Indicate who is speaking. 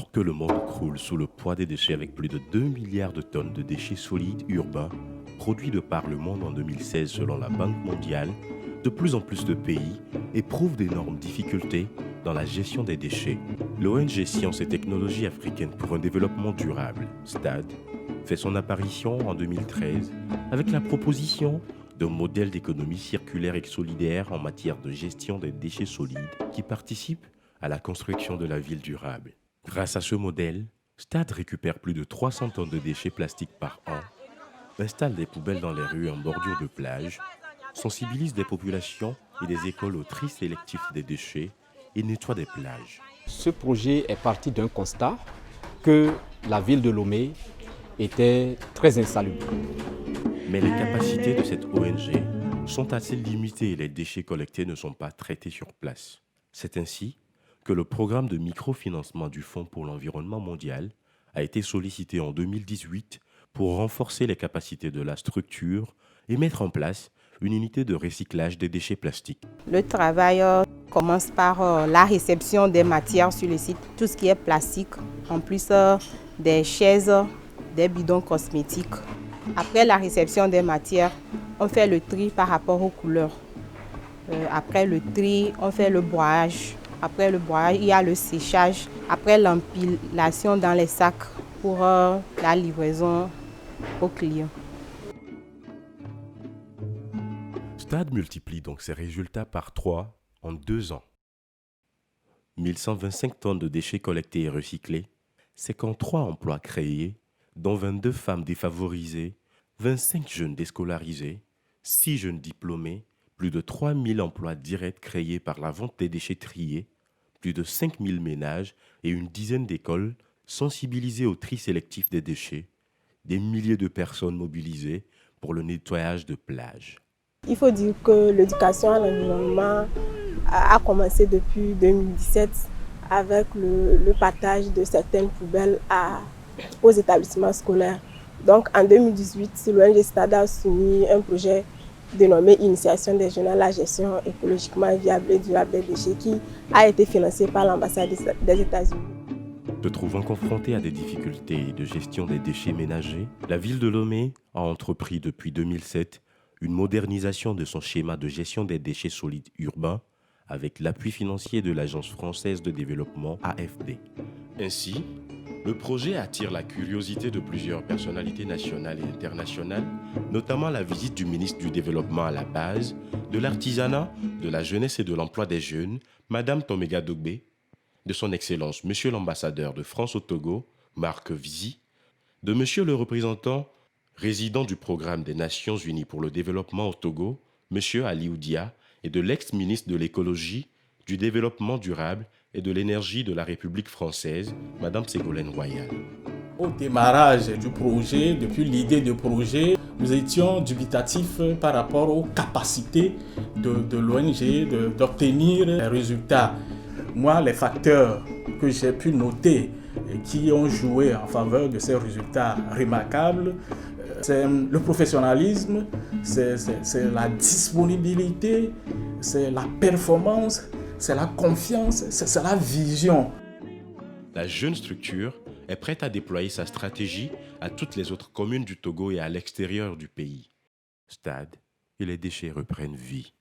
Speaker 1: Alors que le monde croule sous le poids des déchets avec plus de 2 milliards de tonnes de déchets solides urbains produits de par le monde en 2016 selon la Banque mondiale, de plus en plus de pays éprouvent d'énormes difficultés dans la gestion des déchets. L'ONG Sciences et Technologies africaines pour un développement durable, STAD, fait son apparition en 2013 avec la proposition d'un modèle d'économie circulaire et solidaire en matière de gestion des déchets solides qui participe à la construction de la ville durable. Grâce à ce modèle, STAD récupère plus de 300 tonnes de déchets plastiques par an, installe des poubelles dans les rues en bordure de plage, sensibilise des populations et des écoles au tri sélectif des déchets et nettoie des plages.
Speaker 2: Ce projet est parti d'un constat que la ville de Lomé était très insalubre.
Speaker 1: Mais les capacités de cette ONG sont assez limitées et les déchets collectés ne sont pas traités sur place. C'est ainsi que le programme de microfinancement du Fonds pour l'environnement mondial a été sollicité en 2018 pour renforcer les capacités de la structure et mettre en place une unité de recyclage des déchets plastiques.
Speaker 3: Le travail commence par la réception des matières sur le site, tout ce qui est plastique, en plus des chaises, des bidons cosmétiques. Après la réception des matières, on fait le tri par rapport aux couleurs. Après le tri, on fait le broyage. Après le broyage, il y a le séchage. Après l'empilation dans les sacs pour la livraison aux clients.
Speaker 1: STAD multiplie donc ses résultats par 3 en 2 ans. 1125 tonnes de déchets collectés et recyclés, 53 emplois créés, dont 22 femmes défavorisées, 25 jeunes déscolarisés, 6 jeunes diplômés, plus de 3000 emplois directs créés par la vente des déchets triés, plus de 5000 ménages et une dizaine d'écoles sensibilisées au tri sélectif des déchets, des milliers de personnes mobilisées pour le nettoyage de plages.
Speaker 4: Il faut dire que l'éducation à l'environnement a commencé depuis 2017 avec le partage de certaines poubelles aux établissements scolaires. Donc en 2018, l'ONG STAD a soumis un projet dénommé Initiation des jeunes à la gestion écologiquement viable et durable des déchets qui a été financé par l'ambassade des États-Unis.
Speaker 1: Se trouvant confrontée à des difficultés de gestion des déchets ménagers, la ville de Lomé a entrepris depuis 2007 une modernisation de son schéma de gestion des déchets solides urbains avec l'appui financier de l'Agence française de développement AFD. Ainsi, le projet attire la curiosité de plusieurs personnalités nationales et internationales, notamment la visite du ministre du Développement à la base, de l'artisanat, de la jeunesse et de l'emploi des jeunes, Madame Tomega Dogbe, de son Excellence Monsieur l'ambassadeur de France au Togo, Marc Vizy, de Monsieur le représentant résident du programme des Nations Unies pour le développement au Togo, Monsieur Aliou Dia, et de l'ex-ministre de l'écologie, du développement durable et de l'énergie de la République française, Madame Ségolène Royal.
Speaker 5: Au démarrage du projet, depuis l'idée du projet, nous étions dubitatifs par rapport aux capacités de l'ONG d'obtenir des résultats. Moi, les facteurs que j'ai pu noter et qui ont joué en faveur de ces résultats remarquables, c'est le professionnalisme, c'est la disponibilité, c'est la performance, c'est la confiance, c'est la vision.
Speaker 1: La jeune structure est prête à déployer sa stratégie à toutes les autres communes du Togo et à l'extérieur du pays. STAD et les déchets reprennent vie.